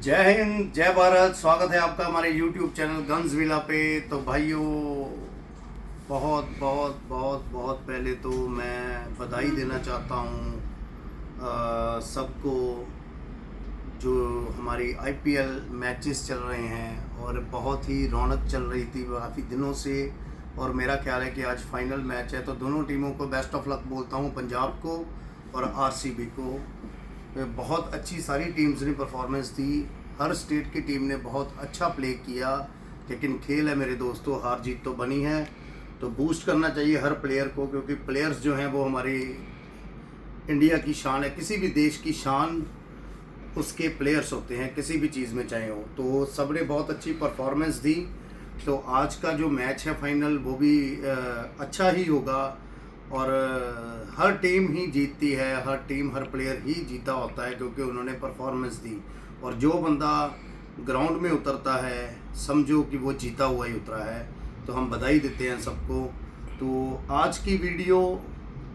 जय हिंद, जय भारत। स्वागत है आपका हमारे YouTube चैनल गन्स विला पे। तो भाइयों, बहुत बहुत बहुत बहुत पहले तो मैं बधाई देना चाहता हूँ सबको, जो हमारी IPL मैचेस चल रहे हैं और बहुत ही रौनक चल रही थी काफ़ी दिनों से। और मेरा ख्याल है कि आज फाइनल मैच है, तो दोनों टीमों को बेस्ट ऑफ लक बोलता हूँ, पंजाब को और RCB को। बहुत अच्छी सारी टीम्स ने परफॉर्मेंस दी, हर स्टेट की टीम ने बहुत अच्छा प्ले किया। लेकिन खेल है मेरे दोस्तों, हार जीत तो बनी है, तो बूस्ट करना चाहिए हर प्लेयर को, क्योंकि प्लेयर्स जो हैं वो हमारी इंडिया की शान है। किसी भी देश की शान उसके प्लेयर्स होते हैं, किसी भी चीज़ में चाहे हो। तो सब ने बहुत अच्छी परफॉर्मेंस दी। तो आज का जो मैच है फाइनल, वो भी अच्छा ही होगा। और हर टीम ही जीतती है, हर टीम हर प्लेयर ही जीता होता है, क्योंकि उन्होंने परफॉर्मेंस दी। और जो बंदा ग्राउंड में उतरता है, समझो कि वो जीता हुआ ही उतरा है। तो हम बधाई देते हैं सबको। तो आज की वीडियो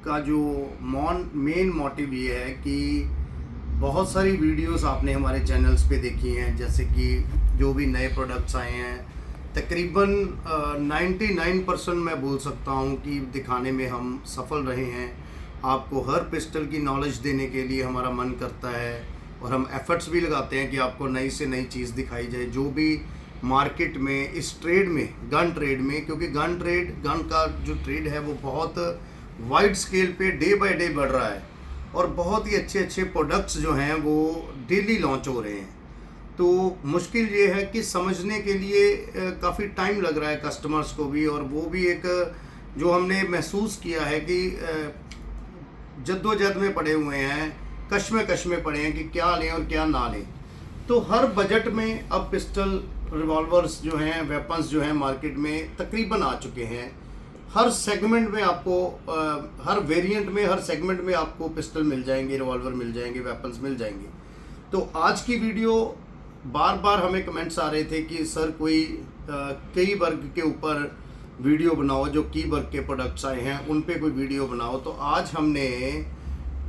का जो मेन मोटिव ये है कि बहुत सारी वीडियोस आपने हमारे चैनल्स पे देखी हैं, जैसे कि जो भी नए प्रोडक्ट्स आए हैं, तकरीबन 99% मैं बोल सकता हूं कि दिखाने में हम सफल रहे हैं। आपको हर पिस्टल की नॉलेज देने के लिए हमारा मन करता है, और हम एफर्ट्स भी लगाते हैं कि आपको नई से नई चीज़ दिखाई जाए, जो भी मार्केट में, इस ट्रेड में, गन ट्रेड में। क्योंकि गन का जो ट्रेड है वो बहुत वाइड स्केल पे डे बाय डे बढ़ रहा है, और बहुत ही अच्छे अच्छे प्रोडक्ट्स जो हैं वो डेली लॉन्च हो रहे हैं। तो मुश्किल ये है कि समझने के लिए काफ़ी टाइम लग रहा है कस्टमर्स को भी, और वो भी एक जो हमने महसूस किया है कि जद्दोजहद में पड़े हुए हैं, कश में पड़े हैं कि क्या लें और क्या ना लें। तो हर बजट में अब पिस्टल, रिवॉल्वर्स जो हैं, वेपन्स जो हैं मार्केट में तकरीबन आ चुके हैं। हर सेगमेंट में आपको हर वेरिएंट में, हर सेगमेंट में आपको पिस्टल मिल जाएंगे, रिवॉल्वर मिल जाएंगे, वेपन्स मिल जाएंगे। तो आज की वीडियो, बार बार हमें कमेंट्स आ रहे थे कि सर कोई कई वर्ग के ऊपर वीडियो बनाओ, जो की वर्ग के प्रोडक्ट्स आए हैं उन पे कोई वीडियो बनाओ। तो आज हमने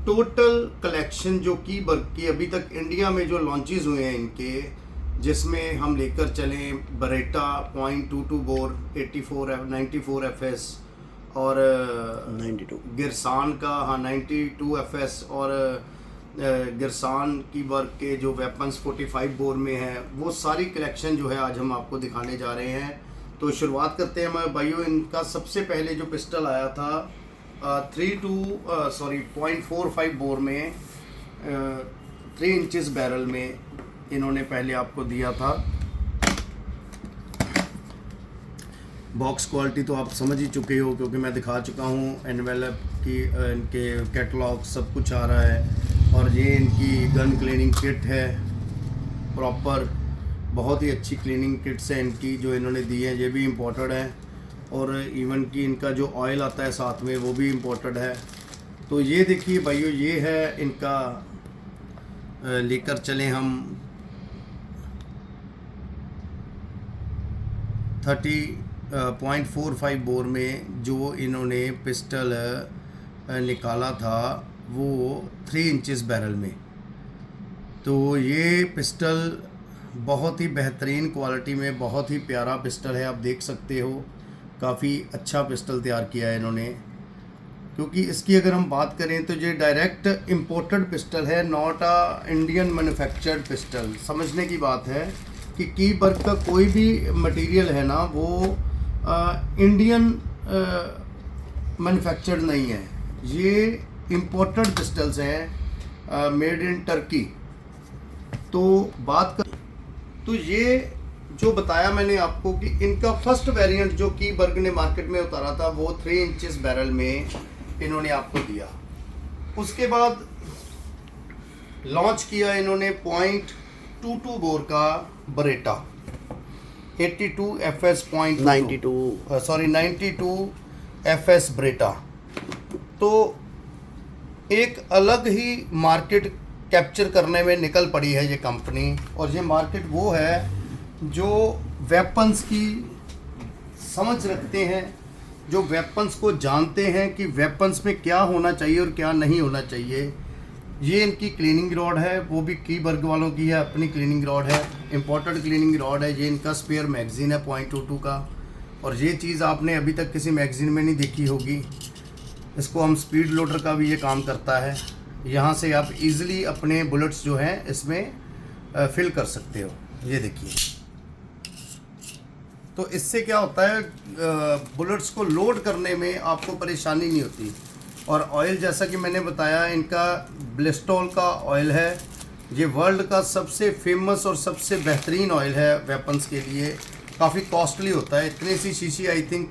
टोटल कलेक्शन जो की वर्ग की अभी तक इंडिया में जो लॉन्चेस हुए हैं इनके, जिसमें हम लेकर चलें बरेटा .22 बोर 94 FS, और 92 गिरसान का 92 FS, और गिरसान की वर्क के जो वेपन्स 45 बोर में है, वो सारी कलेक्शन जो है आज हम आपको दिखाने जा रहे हैं। तो शुरुआत करते हैं हमारे भाइयों। इनका सबसे पहले जो पिस्टल आया था 0.45 बोर में, 3 इंचेस बैरल में इन्होंने पहले आपको दिया था। बॉक्स क्वालिटी तो आप समझ ही चुके हो, क्योंकि मैं दिखा चुका हूँ। एनवेलप की इनके कैटलॉग सब कुछ आ रहा है, और ये इनकी गन क्लीनिंग किट है प्रॉपर। बहुत ही अच्छी क्लीनिंग किट्स हैं इनकी जो इन्होंने दी है, ये भी इम्पोर्टेड है। और इवन कि इनका जो ऑयल आता है साथ में, वो भी इम्पोर्टेड है। तो ये देखिए भाइयों, ये है इनका, लेकर चलें हम 30.45 बोर में जो इन्होंने पिस्टल निकाला था, वो 3 इंचेस बैरल में। तो ये पिस्टल बहुत ही बेहतरीन क्वालिटी में, बहुत ही प्यारा पिस्टल है। आप देख सकते हो, काफ़ी अच्छा पिस्टल तैयार किया है इन्होंने। क्योंकि इसकी अगर हम बात करें तो ये डायरेक्ट इम्पोर्टेड पिस्टल है, not a Indian manufactured pistol. समझने की बात है कि की वर्क का कोई भी मटेरियल है ना, वो इंडियन मैन्युफैक्चर्ड नहीं है। ये इम्पोर्टेड पिस्टल्स हैं, मेड इन टर्की। तो बात कर, तो ये जो बताया मैंने आपको कि इनका फर्स्ट वेरिएंट जो की वर्ग ने मार्केट में उतारा था, वो 3 इंचेस बैरल में इन्होंने आपको दिया। उसके बाद लॉन्च किया इन्होंने .22 बोर का बरेटा 82 FS .92 FS बरेटा। तो एक अलग ही मार्केट कैप्चर करने में निकल पड़ी है ये कंपनी। और ये मार्केट वो है जो वेपन्स की समझ रखते हैं, जो वेपन्स को जानते हैं कि वेपन्स में क्या होना चाहिए और क्या नहीं होना चाहिए। ये इनकी क्लीनिंग रॉड है, वो भी कीबर्ग वालों की है, अपनी क्लीनिंग रॉड है, इम्पोर्टेड क्लीनिंग रॉड है। ये इनका स्पेयर मैगज़ीन है 0.22 का, और ये चीज़ आपने अभी तक किसी मैगज़ीन में नहीं देखी होगी। इसको हम स्पीड लोडर का भी ये काम करता है। यहाँ से आप इजीली अपने बुलेट्स जो हैं इसमें फिल कर सकते हो। ये देखिए, तो इससे क्या होता है, बुलेट्स को लोड करने में आपको परेशानी नहीं होती। और ऑयल जैसा कि मैंने बताया, इनका ब्लिस्टॉल का ऑयल है। ये वर्ल्ड का सबसे फेमस और सबसे बेहतरीन ऑयल है वेपन्स के लिए। काफ़ी कॉस्टली होता है, इतने सी शीशी आई थिंक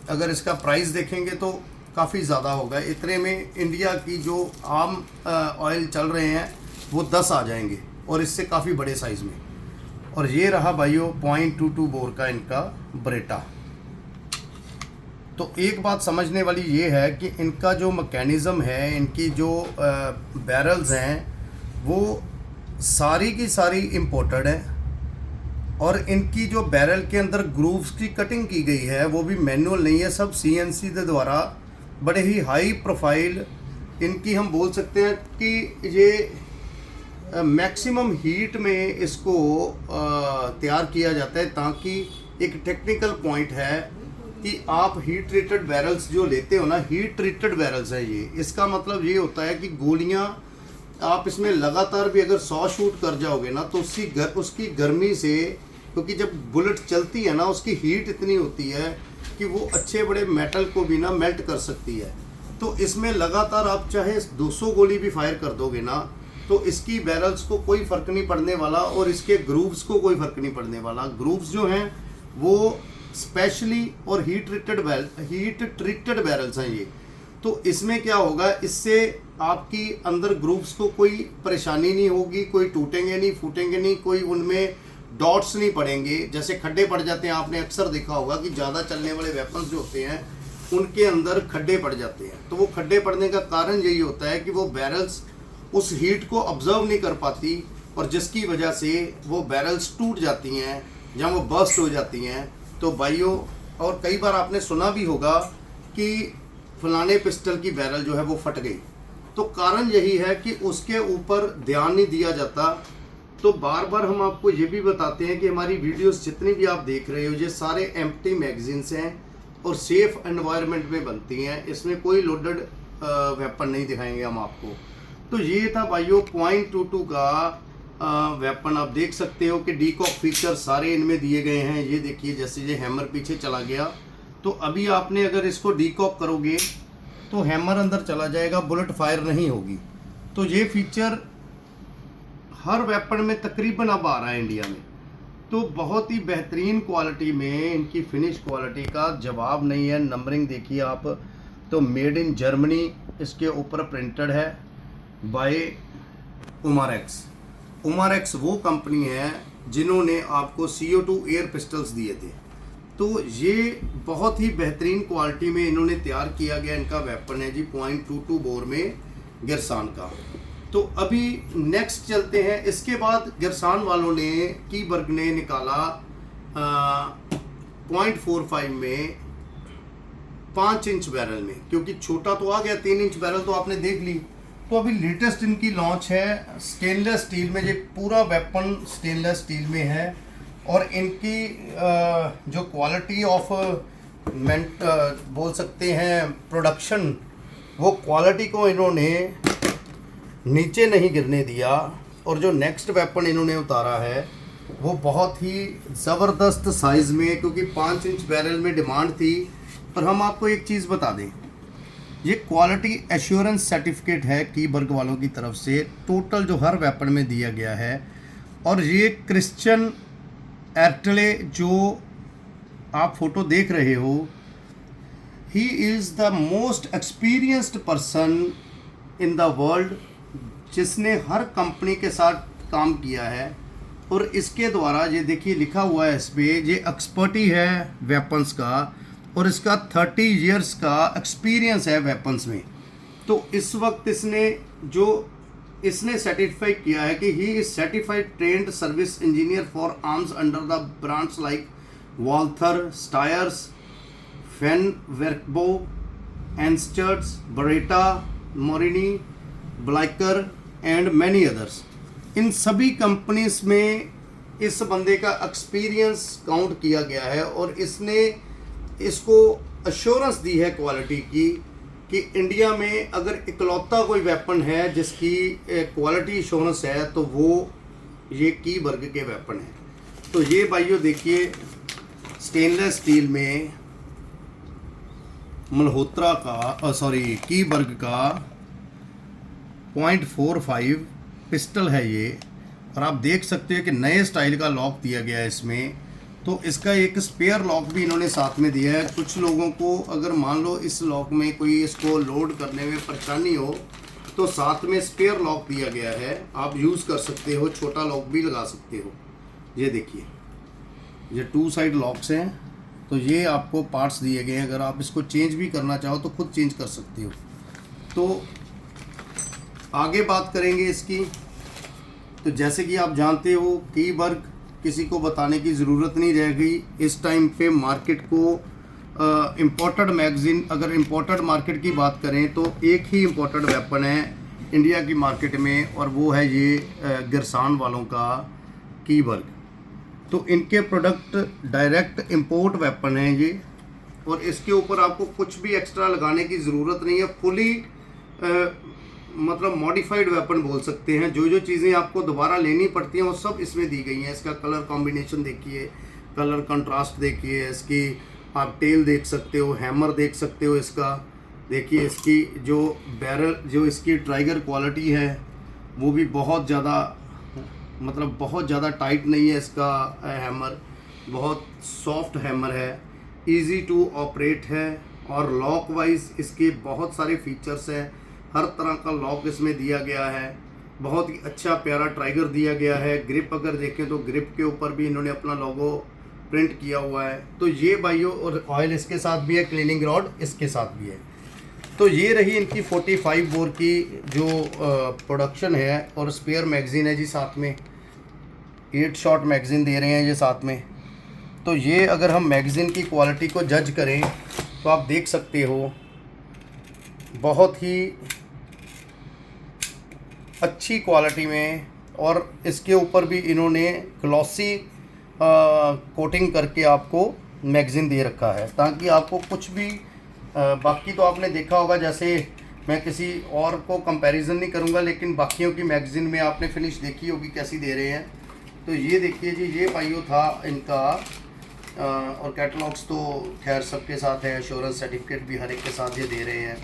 अगर इसका प्राइस देखेंगे तो काफ़ी ज़्यादा होगा। इतने में इंडिया की जो आम ऑयल चल रहे हैं वो 10 आ जाएंगे, और इससे काफ़ी बड़े साइज़ में। और ये रहा भाइयों 0.22 बोर का इनका ब्रेटा। तो एक बात समझने वाली ये है कि इनका जो मैकेनिज़्म है, इनकी जो बैरल्स हैं, वो सारी की सारी इम्पोर्टेड है। और इनकी जो बैरल के अंदर ग्रूव्स की कटिंग की गई है वो भी मैनुअल नहीं है, सब CNC के द्वारा बड़े ही हाई प्रोफाइल इनकी, हम बोल सकते हैं कि ये मैक्सिमम हीट में इसको तैयार किया जाता है, ताकि एक टेक्निकल पॉइंट है कि आप हीट ट्रीटेड बैरल्स जो लेते हो ना, हीट ट्रीटेड बैरल्स है ये। इसका मतलब ये होता है कि गोलियां आप इसमें लगातार भी अगर 100 शूट कर जाओगे ना, तो उसकी गर्मी से, क्योंकि जब बुलेट चलती है ना उसकी हीट इतनी होती है कि वो अच्छे बड़े मेटल को भी ना मेल्ट कर सकती है। तो इसमें लगातार आप चाहे 200 गोली भी फायर कर दोगे ना, तो इसकी बैरल्स को कोई फ़र्क नहीं पड़ने वाला, और इसके ग्रूव्स को कोई फ़र्क नहीं पड़ने वाला। ग्रूव्स जो हैं वो स्पेशली और हीट ट्रीटेड बैरल्स हैं ये। तो इसमें क्या होगा, इससे आपकी अंदर ग्रूव्स को कोई परेशानी नहीं होगी, कोई टूटेंगे नहीं, फूटेंगे नहीं, कोई उनमें डॉट्स नहीं पड़ेंगे। जैसे खड्डे पड़ जाते हैं, आपने अक्सर देखा होगा कि ज़्यादा चलने वाले वेपन्स जो होते हैं उनके अंदर खड्डे पड़ जाते हैं। तो वो खड्डे पड़ने का कारण यही होता है कि वो बैरल्स उस हीट को ऑब्जर्व नहीं कर पाती, और जिसकी वजह से वो बैरल्स टूट जाती हैं या वो बर्स्ट हो जाती हैं। तो भाइयों, और कई बार आपने सुना भी होगा कि फलाने पिस्टल की बैरल जो है वो फट गई, तो कारण यही है कि उसके ऊपर ध्यान नहीं दिया जाता। तो बार बार हम आपको ये भी बताते हैं कि हमारी वीडियोस जितनी भी आप देख रहे हो, ये सारे एम्प्टी मैगजीन्स हैं और सेफ एनवायरनमेंट में बनती हैं। इसमें कोई लोडेड वेपन नहीं दिखाएंगे हम आपको। तो ये था भाइयों 0.22 का वेपन। आप देख सकते हो कि डीकॉक फीचर सारे इनमें दिए गए हैं। ये देखिए, जैसे ये हैमर पीछे चला गया, तो अभी आपने अगर इसको डीकॉक करोगे तो हैमर अंदर चला जाएगा, बुलेट फायर नहीं होगी। तो ये फीचर हर वेपन में तकरीबन अब आ रहा है इंडिया में। तो बहुत ही बेहतरीन क्वालिटी में इनकी फिनिश क्वालिटी का जवाब नहीं है। नंबरिंग देखिए आप, तो मेड इन जर्मनी इसके ऊपर प्रिंटेड है बाय उमारेक्स। उमारेक्स वो कंपनी है जिन्होंने आपको CO2 एयर पिस्टल्स दिए थे। तो ये बहुत ही बेहतरीन क्वालिटी में इन्होंने तैयार किया गया इनका वेपन है जी, 0.22 बोर में गिरसान का। तो अभी नेक्स्ट चलते हैं। इसके बाद गिरसान वालों ने, कीबर्ग ने निकाला 0.45 में 5 इंच बैरल में, क्योंकि छोटा तो आ गया, 3 इंच बैरल तो आपने देख ली। तो अभी लेटेस्ट इनकी लॉन्च है स्टेनलेस स्टील में। ये पूरा वेपन स्टेनलेस स्टील में है, और इनकी जो क्वालिटी ऑफ बोल सकते हैं प्रोडक्शन, वो क्वालिटी को इन्होंने नीचे नहीं गिरने दिया। और जो नेक्स्ट वेपन इन्होंने उतारा है वो बहुत ही ज़बरदस्त साइज़ में, क्योंकि 5 इंच बैरल में डिमांड थी। पर हम आपको एक चीज़ बता दें, ये क्वालिटी एश्योरेंस सर्टिफिकेट है कीबर्ग वालों की तरफ से, टोटल जो हर वेपन में दिया गया है। और ये क्रिश्चियन एर्टले जो आप फोटो देख रहे हो, he is the most experienced person in the world, जिसने हर कंपनी के साथ काम किया है। और इसके द्वारा ये देखिए लिखा हुआ है इस पर, ये एक्सपर्टी है वेपन्स का, और इसका 30 इयर्स का एक्सपीरियंस है वेपन्स में। तो इस वक्त इसने सर्टिफाई किया है कि he is certified trained service engineer for arms under the brands like Walther, Steyr, Feinwerkbau, Anschutz, Beretta, Morini, Bleiker and many others. इन सभी कंपनीज में इस बंदे का एक्सपीरियंस काउंट किया गया है और इसने इसको अश्योरेंस दी है क्वालिटी की कि इंडिया में अगर इकलौता कोई वेपन है जिसकी क्वालिटी अश्योरेंस है तो वो ये की वर्ग के वेपन है। तो ये भाइयों देखिए स्टेनलेस स्टील में मल्होत्रा का की वर्ग का 0.45 पिस्टल है ये, और आप देख सकते हो कि नए स्टाइल का लॉक दिया गया है इसमें। तो इसका एक स्पेयर लॉक भी इन्होंने साथ में दिया है। कुछ लोगों को अगर मान लो इस लॉक में कोई इसको लोड करने में परेशानी हो तो साथ में स्पेयर लॉक दिया गया है, आप यूज़ कर सकते हो, छोटा लॉक भी लगा सकते हो। ये देखिए ये 2 साइड लॉक्स हैं, तो ये आपको पार्ट्स दिए गए हैं। अगर आप इसको चेंज भी करना चाहो तो खुद चेंज कर सकते हो। तो आगे बात करेंगे इसकी। तो जैसे कि आप जानते हो की वर्ग किसी को बताने की ज़रूरत नहीं रहेगी इस टाइम पे। मार्केट को इम्पोर्टेड मैगज़ीन, अगर इम्पोर्टेड मार्केट की बात करें तो एक ही इम्पोर्टेड वेपन है इंडिया की मार्केट में, और वो है ये गिरसान वालों का की वर्ग। तो इनके प्रोडक्ट डायरेक्ट इंपोर्ट वेपन है ये, और इसके ऊपर आपको कुछ भी एक्स्ट्रा लगाने की ज़रूरत नहीं है। फुली मतलब मॉडिफाइड वेपन बोल सकते हैं। जो जो चीज़ें आपको दोबारा लेनी पड़ती हैं वो सब इसमें दी गई हैं। इसका कलर कॉम्बिनेशन देखिए, कलर कंट्रास्ट देखिए, इसकी आप टेल देख सकते हो, हैमर देख सकते हो इसका। देखिए इसकी जो बैरल, जो इसकी ट्राइगर क्वालिटी है वो भी बहुत ज़्यादा, मतलब बहुत ज़्यादा टाइट नहीं है इसका हैमर, बहुत सॉफ्ट हैमर है, इजी टू ऑपरेट है, और लॉक वाइज इसके बहुत सारे फीचर्स हैं। हर तरह का लॉक इसमें दिया गया है। बहुत ही अच्छा प्यारा ट्राइगर दिया गया है। ग्रिप अगर देखें तो ग्रिप के ऊपर भी इन्होंने अपना लोगो प्रिंट किया हुआ है। तो ये भाइयों, और ऑयल इसके साथ भी है, क्लीनिंग रॉड इसके साथ भी है। तो ये रही इनकी 45 बोर की जो प्रोडक्शन है, और स्पेयर मैगज़ीन है जी साथ में, 8 शॉट मैगज़ीन दे रहे हैं ये साथ में। तो ये अगर हम मैगज़ीन की क्वालिटी को जज करें तो आप देख सकते हो बहुत ही अच्छी क्वालिटी में, और इसके ऊपर भी इन्होंने ग्लॉसी कोटिंग करके आपको मैगज़ीन दे रखा है, ताकि आपको कुछ भी बाकी तो आपने देखा होगा, जैसे मैं किसी और को कंपैरिजन नहीं करूंगा, लेकिन बाकियों की मैगज़ीन में आपने फिनिश देखी होगी कैसी दे रहे हैं। तो ये देखिए जी, ये भाइयों था इनका, और कैटलॉग्स तो खैर सबके साथ है, एश्योरेंस सर्टिफिकेट भी हर एक के साथ ये दे रहे हैं।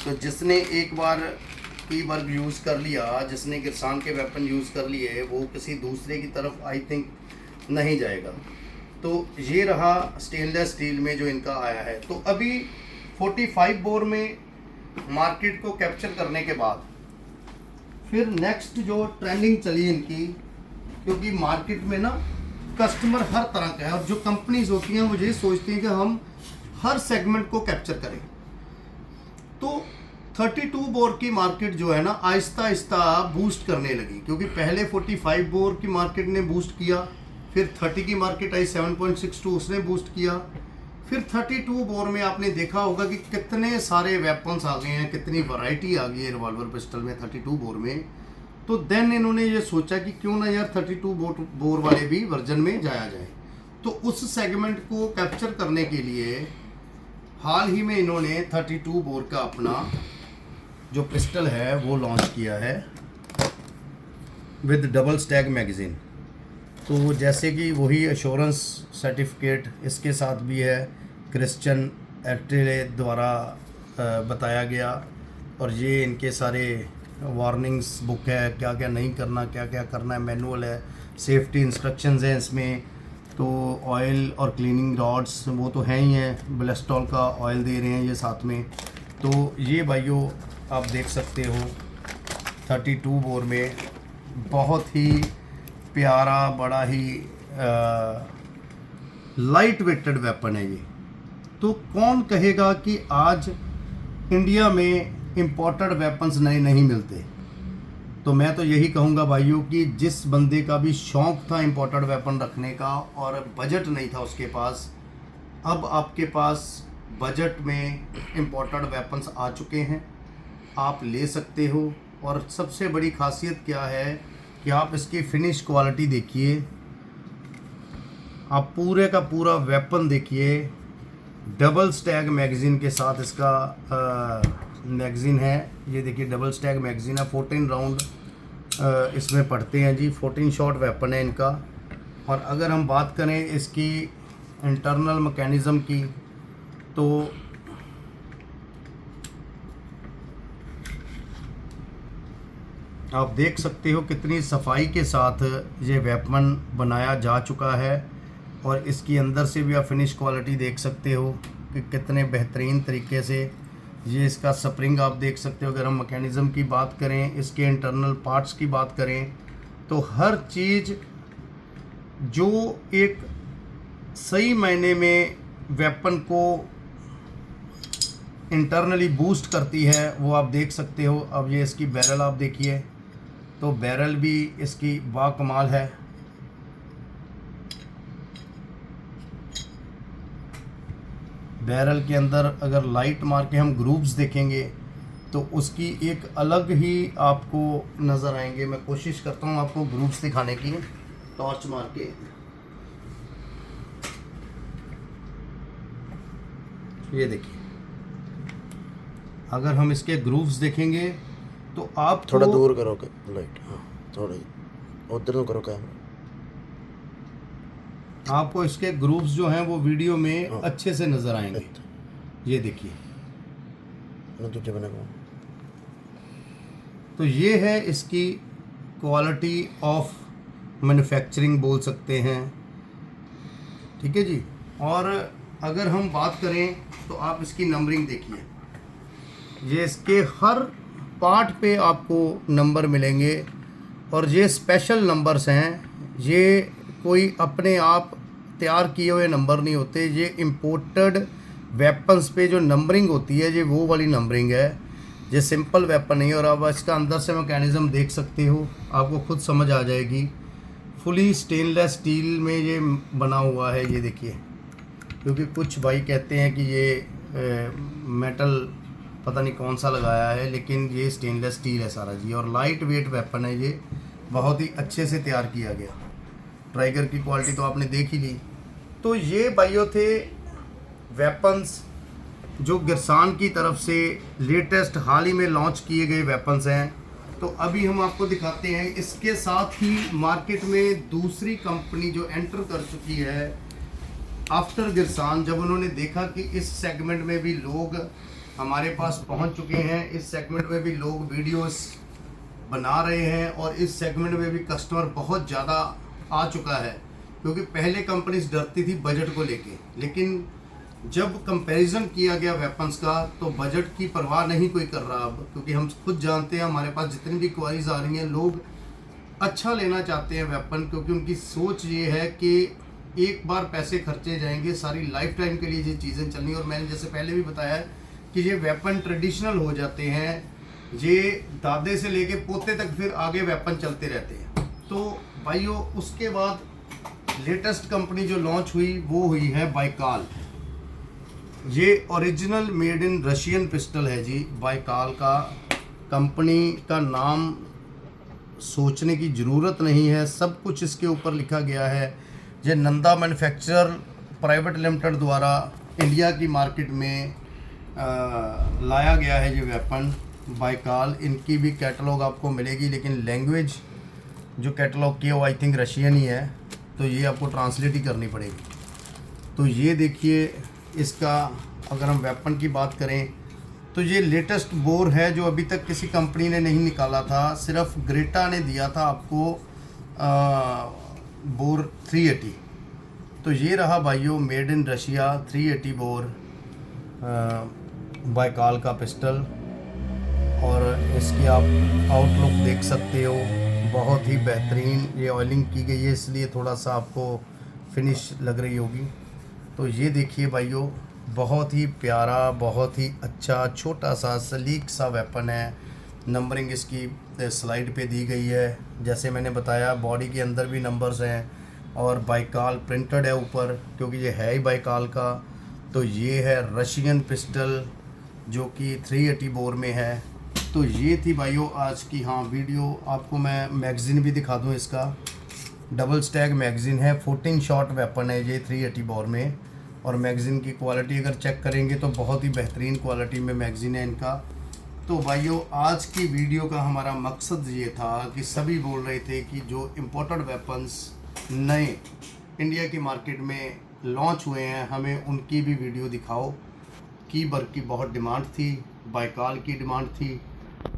तो जिसने एक बार की वर्ग यूज़ कर लिया, जिसने गिरसान के वेपन यूज़ कर लिए, वो किसी दूसरे की तरफ आई थिंक नहीं जाएगा। तो ये रहा स्टेनलेस स्टील में जो इनका आया है। तो अभी 45 बोर में मार्केट को कैप्चर करने के बाद फिर नेक्स्ट जो ट्रेंडिंग चली इनकी, क्योंकि मार्केट में ना कस्टमर हर तरह का है, और जो कंपनीज होती हैं वो ये सोचती हैं कि हम हर सेगमेंट को कैप्चर करें। तो 32 बोर की मार्केट जो है ना आहिस्ता आहिस्ता बूस्ट करने लगी, क्योंकि पहले 45 बोर की मार्केट ने बूस्ट किया, फिर 30 की मार्केट आई 7.62, उसने बूस्ट किया, फिर 32 बोर में आपने देखा होगा कि कितने सारे वेपन्स आ गए हैं, कितनी वैरायटी आ गई है रिवॉल्वर पिस्टल में 32 बोर में। तो देन इन्होंने ये सोचा कि क्यों ना यार 32 बोर वाले भी वर्जन में जाया जाए। तो उस सेगमेंट को कैप्चर करने के लिए हाल ही में इन्होंने 32 बोर का अपना जो पिस्टल है वो लॉन्च किया है विद डबल स्टैग मैगज़ीन। तो जैसे कि वही एश्योरेंस सर्टिफिकेट इसके साथ भी है, क्रिश्चियन एट्रेले द्वारा बताया गया, और ये इनके सारे वार्निंग्स बुक है, क्या क्या नहीं करना, क्या क्या करना है, मैनुअल है, सेफ्टी इंस्ट्रक्शंस हैं इसमें। तो ऑयल और क्लीनिंग रॉड्स वो तो हैं ही हैं, ब्लेस्टॉल का ऑयल दे रहे हैं ये साथ में। तो ये भाइयों आप देख सकते हो 32 बोर में बहुत ही प्यारा, बड़ा ही लाइट वेटेड वेपन है ये। तो कौन कहेगा कि आज इंडिया में इम्पोर्टेड वेपन्स नए नहीं मिलते। तो मैं तो यही कहूँगा भाइयों कि जिस बंदे का भी शौक़ था इम्पोर्टेड वेपन रखने का और बजट नहीं था उसके पास, अब आपके पास बजट में इम्पोर्टेड वेपन्स आ चुके हैं, आप ले सकते हो और सबसे बड़ी खासियत क्या है कि आप इसकी फिनिश क्वालिटी देखिए, आप पूरे का पूरा वेपन देखिए। डबल स्टैग मैगज़ीन के साथ इसका मैगज़ीन है। ये देखिए डबल स्टैग मैगज़ीन है। 14 राउंड इसमें पड़ते हैं जी। 14 शॉट वेपन है इनका। और अगर हम बात करें इसकी इंटरनल मैकेनिज़्म की, तो आप देख सकते हो कितनी सफाई के साथ ये वेपन बनाया जा चुका है। और इसकी अंदर से भी आप फिनिश क्वालिटी देख सकते हो कि कितने बेहतरीन तरीके से ये इसका स्प्रिंग आप देख सकते हो। अगर हम मैकेनिज़्म की बात करें, इसके इंटरनल पार्ट्स की बात करें, तो हर चीज़ जो एक सही मायने में वेपन को इंटरनली बूस्ट करती है वो आप देख सकते हो। अब ये इसकी बैरल आप देखिए, तो बैरल भी इसकी बाकमाल है। बैरल के अंदर अगर लाइट मार के हम ग्रूव्स देखेंगे तो उसकी एक अलग ही आपको नज़र आएंगे। मैं कोशिश करता हूँ आपको ग्रूव्स दिखाने की टॉर्च मार के। ये देखिए, अगर हम इसके ग्रूव्स देखेंगे तो आप थोड़ा दूर करो लाइट, हाँ थोड़ा उधर तो करो कैमरा। आपको इसके ग्रूव्स जो हैं वो वीडियो में अच्छे से नज़र आएंगे। ये देखिए, तो ये है इसकी क्वालिटी ऑफ मैन्युफैक्चरिंग बोल सकते हैं, ठीक है जी। और अगर हम बात करें तो आप इसकी नंबरिंग देखिए, ये इसके हर पार्ट पे आपको नंबर मिलेंगे और ये स्पेशल नंबर्स हैं। ये कोई अपने आप तैयार किए हुए नंबर नहीं होते। ये इम्पोर्टेड वेपन्स पे जो नंबरिंग होती है ये वो वाली नंबरिंग है, ये सिंपल वेपन नहीं है। और आप इसका अंदर से मैकेनिज़्म देख सकते हो, आपको खुद समझ आ जाएगी। फुली स्टेनलेस स्टील में ये बना हुआ है, ये देखिए। क्योंकि कुछ भाई कहते हैं कि ये मेटल पता नहीं कौन सा लगाया है, लेकिन ये स्टेनलेस स्टील है सारा जी। और लाइट वेट वेपन है, ये बहुत ही अच्छे से तैयार किया गया। ट्राइगर की क्वालिटी तो आपने देख ही ली। तो ये भाइयों थे वेपन्स जो गिरसान की तरफ से लेटेस्ट हाल ही में लॉन्च किए गए वेपन्स हैं। तो अभी हम आपको दिखाते हैं, इसके साथ ही मार्केट में दूसरी कंपनी जो एंटर कर चुकी है आफ्टर गिरसान। जब उन्होंने देखा कि इस सेगमेंट में भी लोग हमारे पास पहुंच चुके हैं, इस सेगमेंट में भी लोग वीडियोस बना रहे हैं और इस सेगमेंट में भी कस्टमर बहुत ज़्यादा आ चुका है। क्योंकि पहले कंपनीज डरती थी बजट को लेके, लेकिन जब कंपैरिजन किया गया वेपन्स का तो बजट की परवाह नहीं कोई कर रहा अब। क्योंकि हम खुद जानते हैं, हमारे पास जितनी भी क्वारीज आ रही हैं, लोग अच्छा लेना चाहते हैं वेपन। क्योंकि उनकी सोच ये है कि एक बार पैसे खर्चे जाएंगे, सारी लाइफ टाइम के लिए ये चीज़ें चलनी। और मैंने जैसे पहले भी बताया कि ये वेपन ट्रेडिशनल हो जाते हैं, ये दादे से लेके पोते तक फिर आगे वेपन चलते रहते हैं। तो भाइयों, उसके बाद लेटेस्ट कंपनी जो लॉन्च हुई वो हुई है बाइकाल। ये original made in Russian pistol है जी, बाइकाल का। कंपनी का नाम सोचने की ज़रूरत नहीं है, सब कुछ इसके ऊपर लिखा गया है। ये नंदा मैन्युफैक्चरर प्राइवेट लिमिटेड द्वारा इंडिया की मार्केट में लाया गया है ये वेपन बाइकाल। इनकी भी कैटलॉग आपको मिलेगी, लेकिन लैंग्वेज जो कैटलॉग की है वो आई थिंक रशियन ही है, तो ये आपको ट्रांसलेट ही करनी पड़ेगी। तो ये देखिए, इसका अगर हम वेपन की बात करें तो ये लेटेस्ट बोर है जो अभी तक किसी कंपनी ने नहीं निकाला था, सिर्फ ग्रेटा ने दिया था आपको बोर 380। तो ये रहा भाइयों made in Russia 380 bore Baikal का पिस्टल। और इसकी आप आउटलुक देख सकते हो, बहुत ही बेहतरीन। ये ऑयलिंग की गई है इसलिए थोड़ा सा आपको फिनिश लग रही होगी। तो ये देखिए भाइयों, बहुत ही प्यारा, बहुत ही अच्छा छोटा सा सलीक सा वेपन है। नंबरिंग इसकी स्लाइड पे दी गई है, जैसे मैंने बताया बॉडी के अंदर भी नंबर्स हैं और बाइकाल प्रिंटेड है ऊपर, क्योंकि ये है ही बाइकाल का। तो ये है रशियन पिस्टल जो कि 380 बोर में है। तो ये थी भाइयों आज की वीडियो। आपको मैं मैगज़ीन भी दिखा दूँ। इसका डबल स्टैग मैगज़ीन है, 14 शॉट वेपन है ये 380 बोर में। और मैगज़ीन की क्वालिटी अगर चेक करेंगे तो बहुत ही बेहतरीन क्वालिटी में मैगज़ीन है इनका। तो भाइयों आज की वीडियो का हमारा मकसद ये था कि सभी बोल रहे थे कि जो इम्पोर्टेड वेपन्स नए इंडिया की मार्केट में लॉन्च हुए हैं हमें उनकी भी वीडियो दिखाओ। कीबर की बहुत डिमांड थी, बाइकाल की डिमांड थी।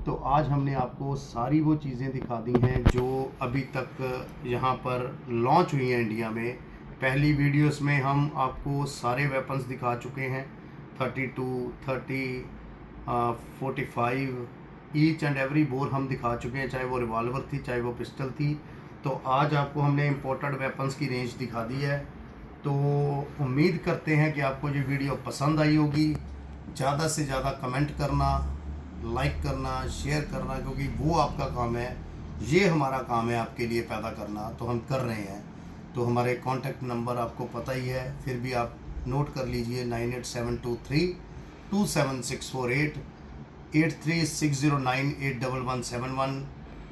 तो आज हमने आपको सारी वो चीज़ें दिखा दी हैं जो अभी तक यहाँ पर लॉन्च हुई हैं इंडिया में। पहली वीडियोस में हम आपको सारे वेपन्स दिखा चुके हैं, 32, 30, 45 ईच एंड एवरी बोर हम दिखा चुके हैं, चाहे वो रिवॉल्वर थी चाहे वो पिस्टल थी। तो आज आपको हमने इम्पोर्टेड वेपन्स की रेंज दिखा दी है। तो उम्मीद करते हैं कि आपको ये वीडियो पसंद आई होगी। ज़्यादा से ज़्यादा कमेंट करना, लाइक करना, शेयर करना, क्योंकि वो आपका काम है, ये हमारा काम है आपके लिए पैदा करना, तो हम कर रहे हैं। तो हमारे कॉन्टैक्ट नंबर आपको पता ही है, फिर भी आप नोट कर लीजिए 98723 27648, 8360981171,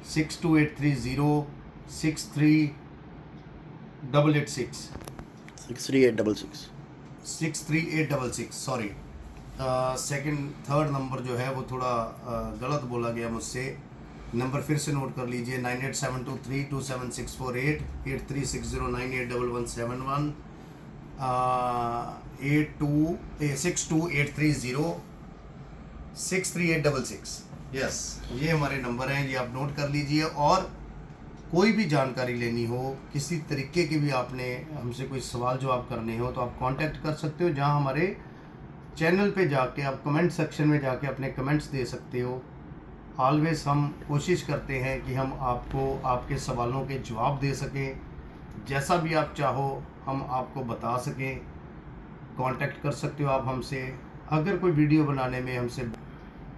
62830 63866 63866 63866 सॉरी। थर्ड नंबर जो है वो थोड़ा गलत बोला गया मुझसे। नंबर फिर से नोट कर लीजिए 98723 27648, 8360981171, 62830 63866। यस, ये हमारे नंबर हैं, ये आप नोट कर लीजिए। और कोई भी जानकारी लेनी हो, किसी तरीके की भी आपने हमसे कोई सवाल जो आप करने हो, तो आप कांटेक्ट कर सकते हो। जहां हमारे चैनल पे जाके आप कमेंट सेक्शन में जाके अपने कमेंट्स दे सकते हो। ऑलवेज हम कोशिश करते हैं कि हम आपको आपके सवालों के जवाब दे सकें। जैसा भी आप चाहो हम आपको बता सकें। कांटेक्ट कर सकते हो आप हमसे अगर कोई वीडियो बनाने में हमसे।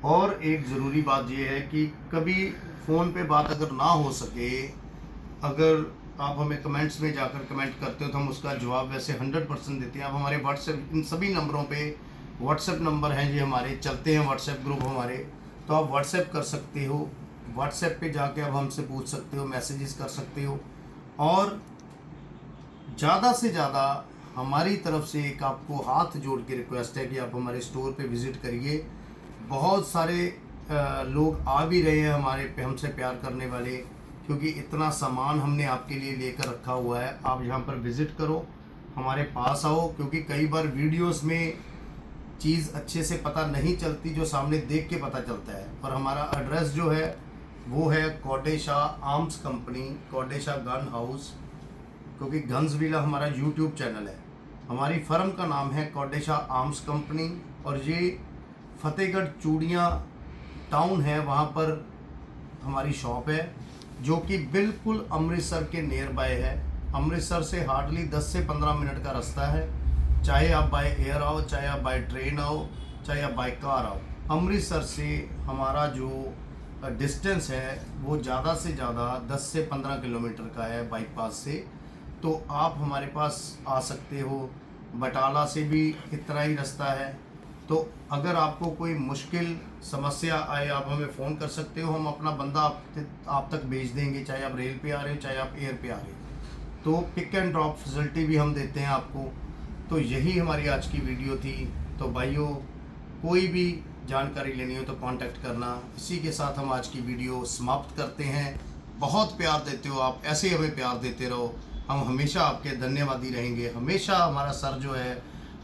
और एक ज़रूरी बात यह है कि कभी फ़ोन पे बात अगर ना हो सके, अगर आप हमें कमेंट्स में जाकर कमेंट करते हो तो हम उसका जवाब वैसे 100% देते हैं। आप हमारे व्हाट्सएप, इन सभी नंबरों पे व्हाट्सएप नंबर हैं, ये हमारे चलते हैं व्हाट्सएप ग्रुप हमारे, तो आप व्हाट्सएप कर सकते हो। व्हाट्सएप पे जाके आप हमसे पूछ सकते हो, मैसेजेस कर सकते हो। और ज़्यादा से ज़्यादा हमारी तरफ से एक आपको हाथ जोड़ के रिक्वेस्ट है कि आप हमारे स्टोर पे विज़िट करिए। बहुत सारे लोग आ भी रहे हैं हमारे पे, हमसे प्यार करने वाले, क्योंकि इतना सामान हमने आपके लिए लेकर रखा हुआ है। आप यहाँ पर विज़िट करो, हमारे पास आओ, क्योंकि कई बार वीडियोस में चीज़ अच्छे से पता नहीं चलती, जो सामने देख के पता चलता है। पर हमारा एड्रेस जो है वो है कोडेशा आर्म्स कंपनी, कोडेशा गन हाउस, क्योंकि गन्सविला हमारा यूट्यूब चैनल है। हमारी फर्म का नाम है कोडेशा आर्म्स कंपनी, और ये फतेहगढ़ चूड़ियाँ टाउन है, वहाँ पर हमारी शॉप है, जो कि बिल्कुल अमृतसर के नियर बाय है। अमृतसर से हार्डली 10 से 15 मिनट का रास्ता है। चाहे आप बाय एयर आओ, चाहे आप बाय ट्रेन आओ, चाहे आप बाय कार आओ, अमृतसर से हमारा जो डिस्टेंस है वो ज़्यादा से ज़्यादा 10 से 15 किलोमीटर का है बाईपास से। तो आप हमारे पास आ सकते हो। बटाला से भी इतना ही रास्ता है। तो अगर आपको कोई मुश्किल समस्या आए, आप हमें फ़ोन कर सकते हो, हम अपना बंदा आप तक भेज देंगे, चाहे आप रेल पे आ रहे हो चाहे आप एयर पे आ रहे हो। तो पिक एंड ड्रॉप फैसिलिटी भी हम देते हैं आपको। तो यही हमारी आज की वीडियो थी। तो भाइयों, कोई भी जानकारी लेनी हो तो कांटेक्ट करना। इसी के साथ हम आज की वीडियो समाप्त करते हैं। बहुत प्यार देते हो आप, ऐसे ही हमें प्यार देते रहो, हम हमेशा आपके धन्यवादी रहेंगे। हमेशा हमारा सर जो है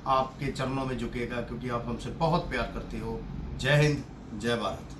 आपके चरणों में झुकेगा, क्योंकि आप हमसे बहुत प्यार करते हो। जय हिंद, जय भारत।